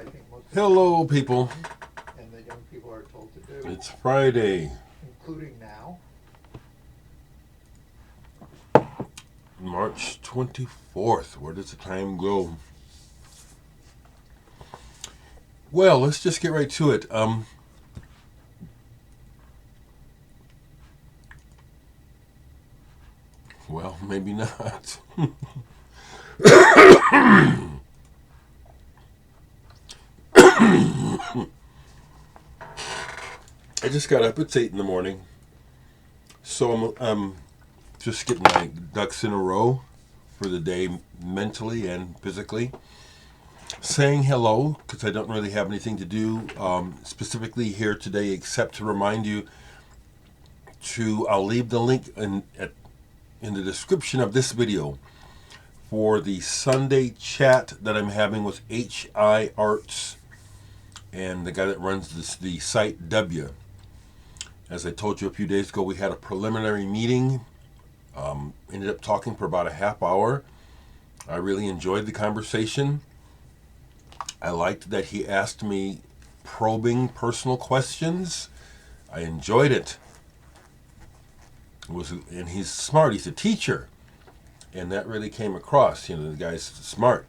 I think most Hello, people. and the young people are told to do, It's Friday, including now. March 24th. Where does the time go? Well, let's just get right to it. Well, maybe not. I just got up. It's 8 in the morning. So I'm just getting my ducks in a row for the day, mentally and physically. Saying hello, because I don't really have anything to do specifically here today except to remind you I'll leave the link in the description of this video for the Sunday chat that I'm having with HI Arts and the guy that runs the site W. As I told you a few days ago, we had a preliminary meeting. Ended up talking for about a half hour. I really enjoyed the conversation. I liked that he asked me probing personal questions. I enjoyed it. And he's smart. He's a teacher. And that really came across. You know, the guy's smart.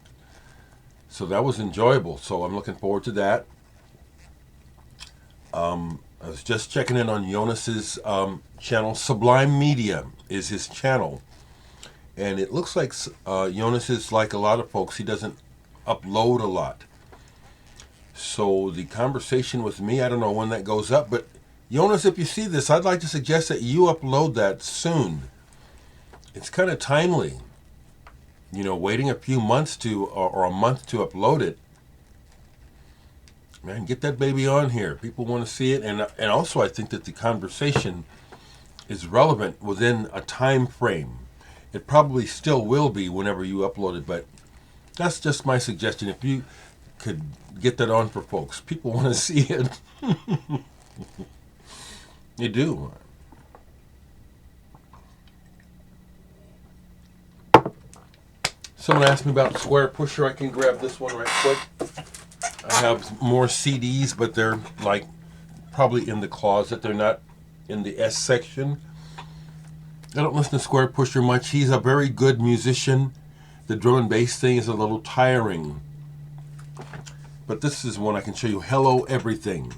So that was enjoyable. So I'm looking forward to that. I was just checking in on Jonas's channel. Sublime Media is his channel. And it looks like Jonas is like a lot of folks. He doesn't upload a lot. So the conversation with me, I don't know when that goes up. But Jonas, if you see this, I'd like to suggest that you upload that soon. It's kind of timely. You know, waiting a few months or a month to upload it. Man, get that baby on here. People want to see it. And also I think that the conversation is relevant within a time frame. It probably still will be whenever you upload it, but that's just my suggestion. If you could get that on for folks. People want to see it. You do. Someone asked me about Squarepusher. I can grab this one right quick. I have more CDs, but they're like probably in the closet. They're not in the S section. I don't listen to Squarepusher much. He's a very good musician. The drum and bass thing is a little tiring. But this is one I can show you. Hello, everything.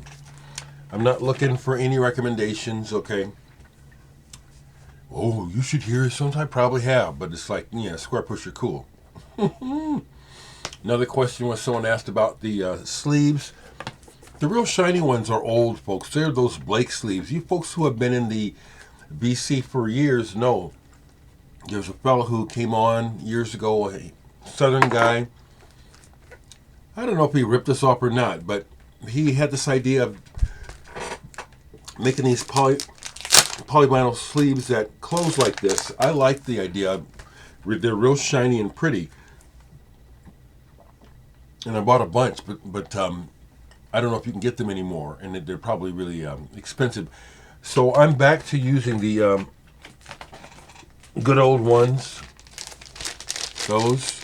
I'm not looking for any recommendations, okay? Oh, you should hear some. I probably have, but it's like, yeah, Squarepusher, cool. Another question was someone asked about the sleeves. The real shiny ones are old, folks. They're those Blake sleeves. You folks who have been in the BC for years know. There's a fellow who came on years ago, a southern guy. I don't know if he ripped us off or not, but he had this idea of making these polyvinyl sleeves that close like this. I like the idea. They're real shiny and pretty. And I bought a bunch, but I don't know if you can get them anymore, and they're probably really expensive. So I'm back to using the good old ones. Those.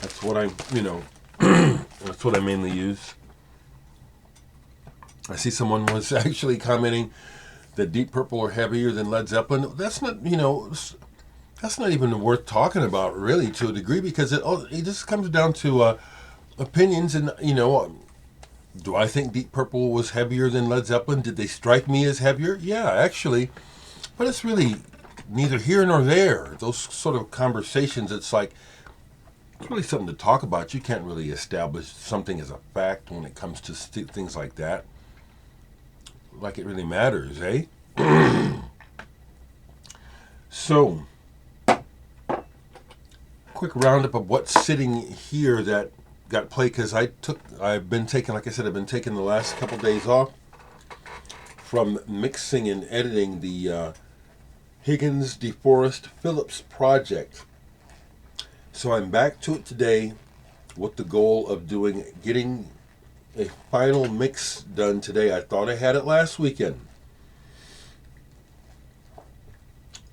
That's what that's what I mainly use. I see someone was actually commenting that Deep Purple are heavier than Led Zeppelin. That's not, that's not even worth talking about, really, to a degree, because it just comes down to opinions. And, do I think Deep Purple was heavier than Led Zeppelin? Did they strike me as heavier? Yeah, actually. But it's really neither here nor there. Those sort of conversations, it's like, it's really something to talk about. You can't really establish something as a fact when it comes to things like that. Like it really matters, eh? So, quick roundup of what's sitting here that got played, because I've been taking the last couple days off from mixing and editing the Higgins DeForest Phillips project. So I'm back to it today with the goal of getting a final mix done today. I thought I had it last weekend.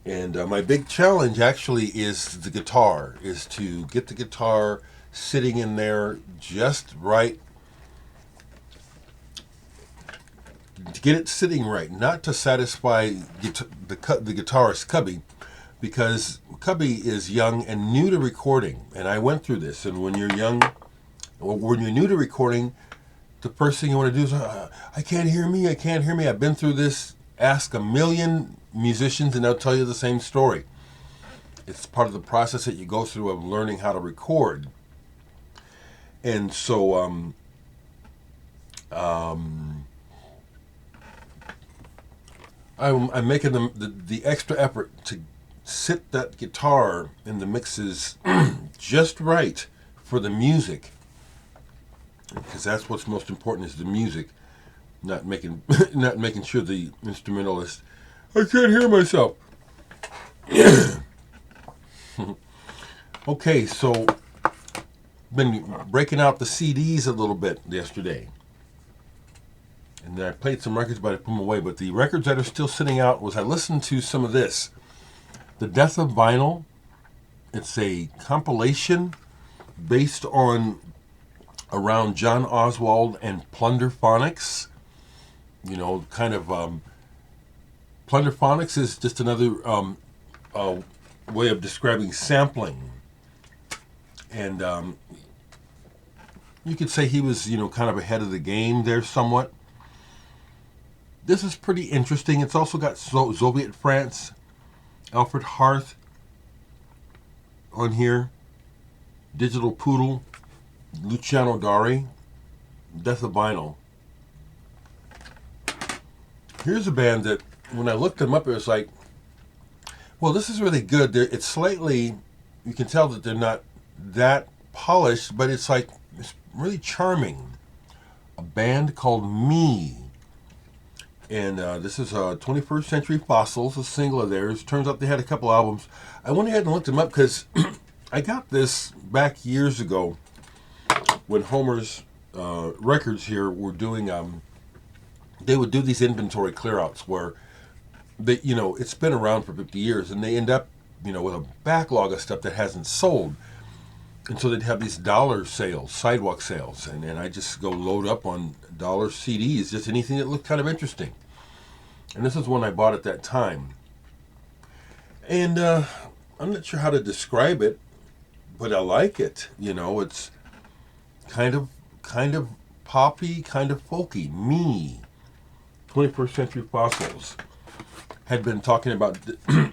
And my big challenge actually is the guitar, is to get the guitar sitting in there just right. To get it sitting right, not to satisfy the guitarist Cubby, because Cubby is young and new to recording, and I went through this. And when you're young, or when you're new to recording, the first thing you want to do is, I can't hear me, I can't hear me. I've been through this. Ask a million musicians, and they'll tell you the same story. It's part of the process that you go through of learning how to record. And so, I'm making the extra effort to sit that guitar in the mixes just right for the music, because that's what's most important, is the music, not making sure the instrumentalist, I can't hear myself. Okay, so been breaking out the CDs a little bit yesterday. And then I played some records, but I put them away. But the records that are still sitting out was I listened to some of this. The Death of Vinyl. It's a compilation based on around John Oswald and Plunderphonics. You know, kind of Plunderphonics is just another way of describing sampling. And you could say he was, kind of ahead of the game there somewhat. This is pretty interesting. It's also got Soviet France, Alfred Harth on here, Digital Poodle, Luciano Dari, Death of Vinyl. Here's a band that, when I looked them up, it was like, well, this is really good. It's slightly, you can tell that they're not that polished, but it's really charming. A band called Me. And this is 21st Century Fossils, a single of theirs. Turns out they had a couple albums. I went ahead and looked them up because I got this back years ago when Homer's Records here were doing, they would do these inventory clearouts where they, it's been around for 50 years, and they end up, with a backlog of stuff that hasn't sold. And so they'd have these dollar sales, sidewalk sales, and then I just go load up on dollar CDs, just anything that looked kind of interesting. And this is one I bought at that time. And I'm not sure how to describe it, but I like it. It's kind of poppy, kind of folky. Me, 21st Century Fossils. Had been talking about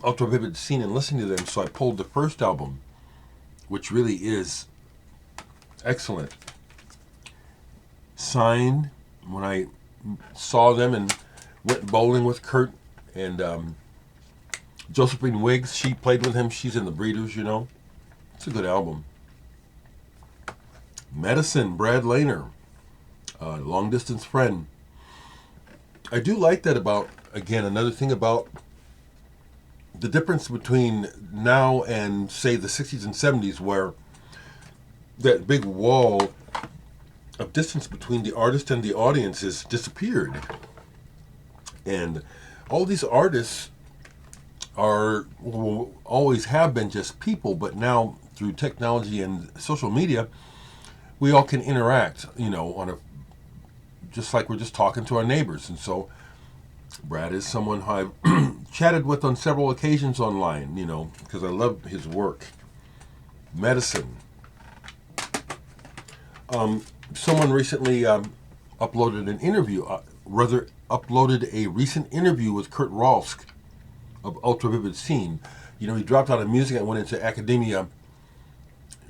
Ultra Vivid Scene and listening to them, so I pulled the first album, which really is excellent. Signed, when I saw them and went bowling with Kurt and Josephine Wiggs, she played with him. She's in the Breeders, It's a good album. Medicine, Brad Lehner, Long Distance Friend. I do like that about, again, another thing about the difference between now and, say, the 60s and 70s, where that big wall of distance between the artist and the audience has disappeared. And all these artists will always have been just people, but now through technology and social media, we all can interact, just like we're just talking to our neighbors. And so Brad is someone who I've chatted with on several occasions online, because I love his work. Medicine. Someone recently uploaded an interview, uploaded a recent interview with Kurt Rolsk of Ultra Vivid Scene. He dropped out of music and went into academia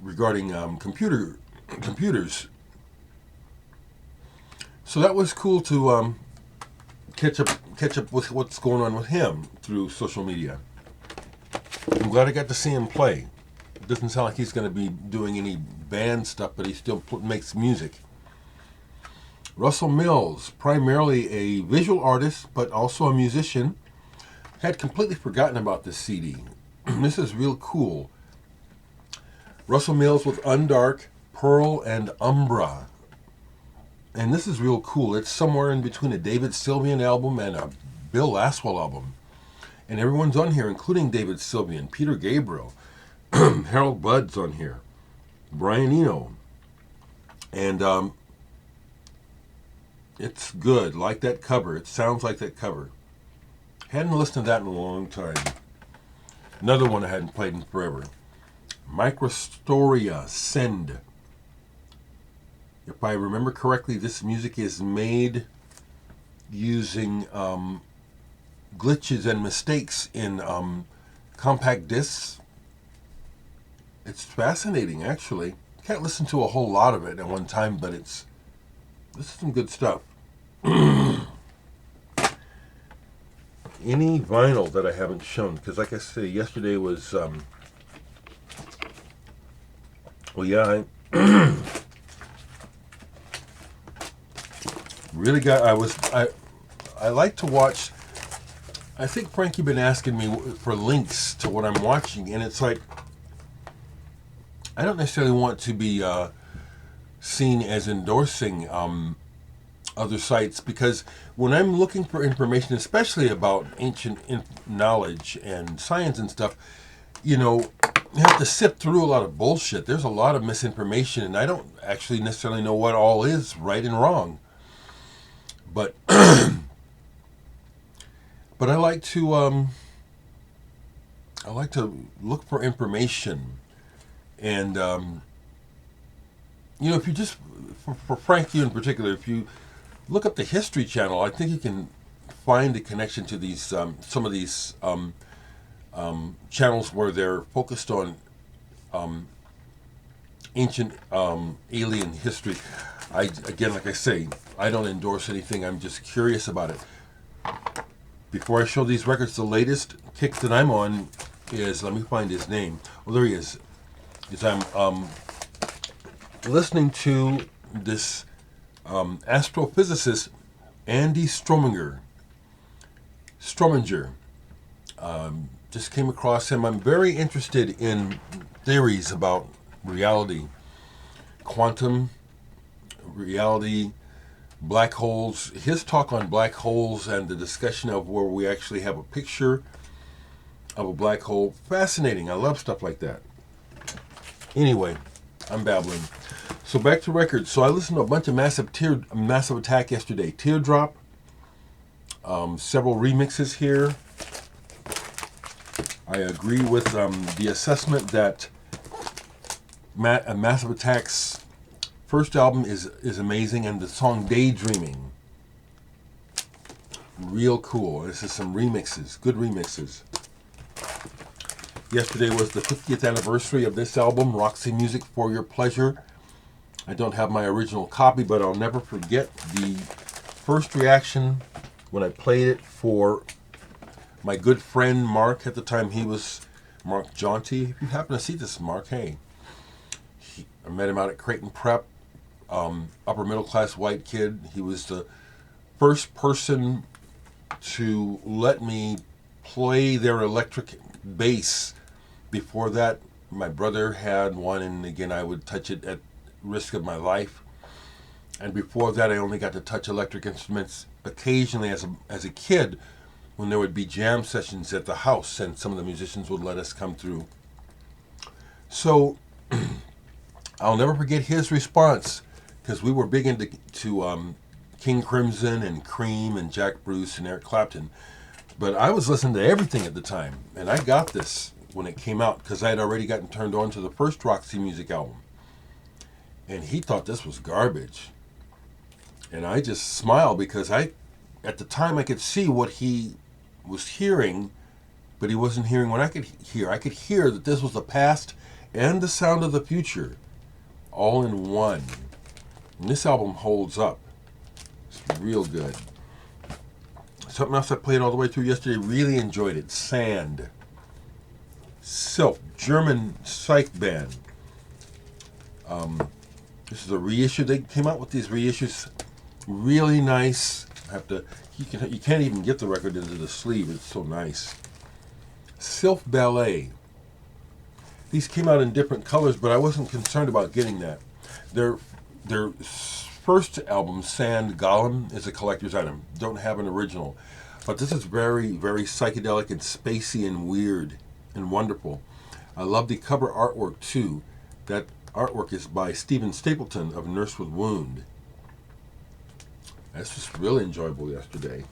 regarding computers. So that was cool to catch up with what's going on with him through social media. I'm glad I got to see him play. It doesn't sound like he's going to be doing any band stuff, but he still makes music. Russell Mills, primarily a visual artist, but also a musician, had completely forgotten about this CD. This is real cool. Russell Mills with Undark, Pearl, and Umbra. And this is real cool. It's somewhere in between a David Sylvian album and a Bill Laswell album. And everyone's on here, including David Sylvian, Peter Gabriel, Harold Budd's on here. Brian Eno. And it's good. Like that cover. It sounds like that cover. Hadn't listened to that in a long time. Another one I hadn't played in forever. Microstoria, Send. If I remember correctly, this music is made using glitches and mistakes in compact discs. It's fascinating, actually. Can't listen to a whole lot of it at one time, but this is some good stuff. Any vinyl that I haven't shown, because like I say, yesterday was I really got. I like to watch. I think Frankie been asking me for links to what I'm watching, and it's like I don't necessarily want to be seen as endorsing other sites, because when I'm looking for information, especially about ancient knowledge and science and stuff, you have to sift through a lot of bullshit. There's a lot of misinformation, and I don't actually necessarily know what all is right and wrong. But but I like to look for information, and if you just for Frankie in particular, if you look up the History Channel, I think you can find a connection to these some of these channels where they're focused on ancient alien history. Like I say, I don't endorse anything. I'm just curious about it. Before I show these records, the latest kick that I'm on is, let me find his name. Well, there he is. I'm listening to this astrophysicist, Andy Strominger. Just came across him. I'm very interested in theories about reality, quantum reality, black holes. His talk on black holes and the discussion of where we actually have a picture of a black hole. Fascinating. I love stuff like that. Anyway, I'm babbling. So back to records. So I listened to a bunch of Massive Attack yesterday. Teardrop. Several remixes here. I agree with the assessment that Massive Attack's first album is amazing, and the song Daydreaming, real cool. This is some remixes, good remixes. Yesterday was the 50th anniversary of this album, Roxy Music for Your Pleasure. I don't have my original copy, but I'll never forget the first reaction when I played it for my good friend Mark. At the time, he was Mark Jaunty. If you happen to see this, Mark, hey. I met him out at Creighton Prep, upper middle class white kid. He was the first person to let me play their electric bass. Before that, my brother had one, and again, I would touch it at risk of my life. And before that, I only got to touch electric instruments occasionally as a kid, when there would be jam sessions at the house, and some of the musicians would let us come through. So I'll never forget his response, because we were big into King Crimson and Cream and Jack Bruce and Eric Clapton. But I was listening to everything at the time, and I got this when it came out, because I had already gotten turned on to the first Roxy Music album. And he thought this was garbage. And I just smiled, because at the time I could see what he was hearing, but he wasn't hearing what I could hear. I could hear that this was the past and the sound of the future, all in one. And this album holds up. It's real good. Something else I played all the way through yesterday, really enjoyed it. Sand. Sylph, German psych band. This is a reissue. They came out with these reissues. Really nice. You can't even get the record into the sleeve. It's so nice. Sylph Ballet. These came out in different colors, but I wasn't concerned about getting that. Their first album, Sand Golem, is a collector's item. Don't have an original. But this is very, very psychedelic and spacey and weird and wonderful. I love the cover artwork too. That Artwork is by Stephen Stapleton of Nurse with Wound. That's just really enjoyable yesterday.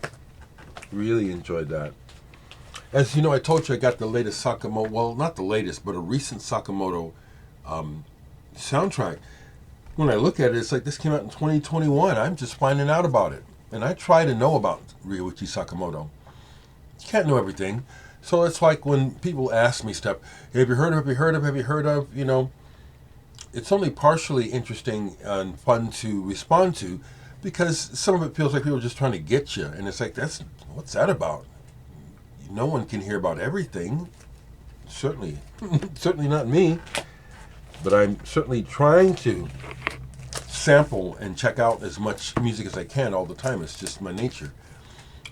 Really enjoyed that. As you know, I told you I got the latest Sakamoto, well, not the latest, but a recent Sakamoto soundtrack. When I look at it, it's like this came out in 2021. I'm just finding out about it. And I try to know about Ryuichi Sakamoto. You can't know everything. So it's like when people ask me stuff, have you heard of, have you heard of, have you heard of, you know, it's only partially interesting and fun to respond to because some of it feels like people are just trying to get you. And it's like, what's that about? No one can hear about everything. Certainly not me. But I'm certainly trying to sample and check out as much music as I can all the time. It's just my nature.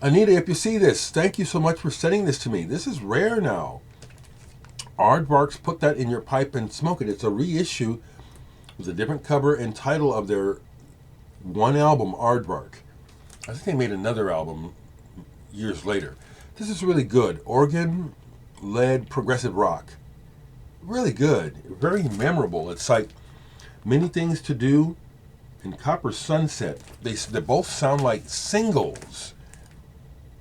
Anita, if you see this, thank you so much for sending this to me. This is rare now. Aardvark's Put That in Your Pipe and Smoke It. It's a reissue with a different cover and title of their one album, Aardvark. I think they made another album years later. This is really good. Organ-led progressive rock. Really good. Very memorable. It's like Many Things to Do and Copper Sunset. They both sound like singles.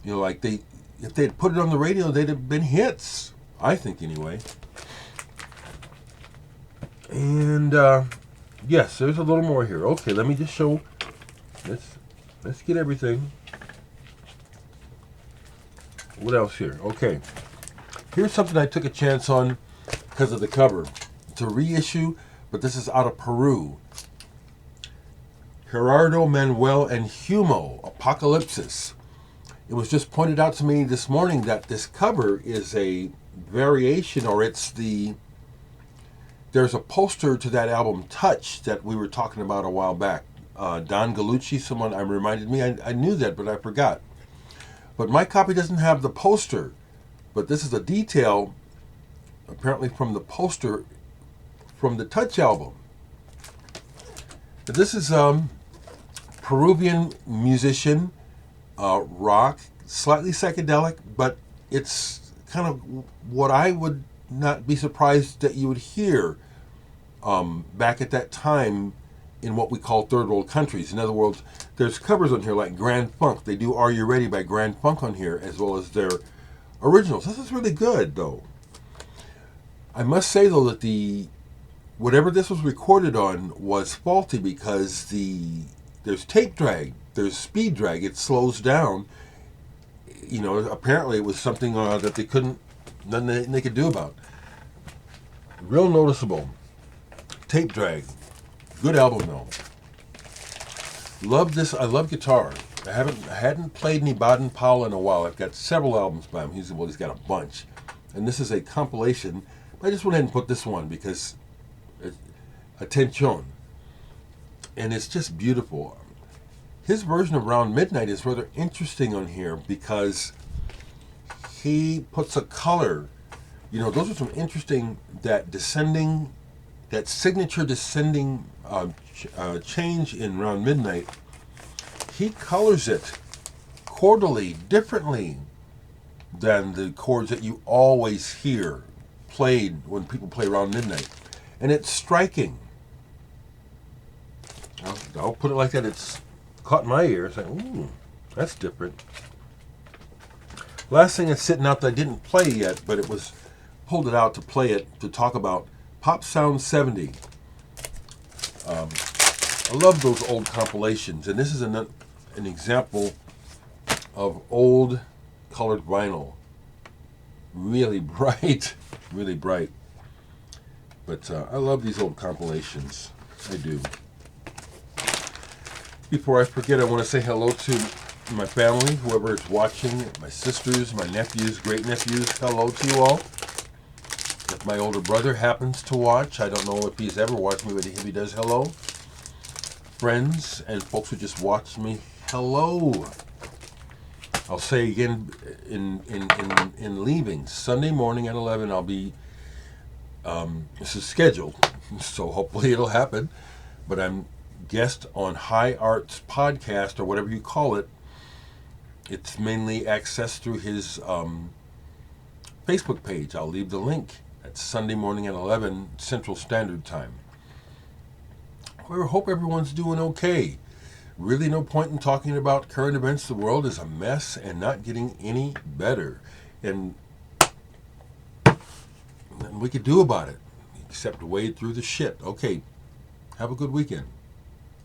You know, like if they'd put it on the radio, they'd have been hits. I think, anyway. And, yes, there's a little more here. Okay, let me just show. Let's get everything. What else here? Okay. Here's something I took a chance on because of the cover. It's a reissue, but this is out of Peru. Gerardo Manuel and Humo, Apocalyssis. It was just pointed out to me this morning that this cover is a variation, or there's a poster to that album Touch that we were talking about a while back. Don Gallucci, someone reminded me. I knew that, but I forgot. But my copy doesn't have the poster. But this is a detail, apparently from the poster from the Touch album. This is Peruvian musician, rock, slightly psychedelic, but it's kind of what I would not be surprised that you would hear back at that time in what we call third world countries. In other words, there's covers on here like Grand Funk. They do Are You Ready by Grand Funk on here, as well as their originals. This is really good, though. I must say, though, that whatever this was recorded on was faulty because there's tape drag, there's speed drag. It slows down. You know, apparently it was something that they couldn't, nothing they could do about. Real noticeable. Tape drag. Good album, though. Love this. I love guitar. I hadn't played any Baden Powell in a while. I've got several albums by him. He's got a bunch. And this is a compilation. I just went ahead and put this one because Attention. And it's just beautiful. His version of Round Midnight is rather interesting on here because he puts a color. You know, those are some interesting, that signature descending change in Round Midnight. He colors it chordally differently than the chords that you always hear played when people play Round Midnight. And it's striking. I'll put it like that. It's caught my ear. It's like, ooh, that's different. Last thing that's sitting out that I didn't play yet, but it was pulled it out to play it, to talk about Pop Sound 70. I love those old compilations, and this is an example of old colored vinyl. Really bright, really bright. But I love these old compilations. I do. Before I forget, I want to say hello to my family, whoever is watching, my sisters, my nephews, great nephews. Hello to you all. If my older brother happens to watch, I don't know if he's ever watched me, but if he does, hello. Friends and folks who just watched me, hello. I'll say again in leaving, Sunday morning at 11, I'll be, this is scheduled, so hopefully it'll happen, but I'm guest on High Arts Podcast, or whatever you call it. It's mainly accessed through his Facebook page. I'll leave the link. It's Sunday morning at 11 Central Standard Time. I hope everyone's doing okay. Really no point in talking about current events. The world is a mess and not getting any better. And nothing we could do about it except wade through the shit. Okay, have a good weekend.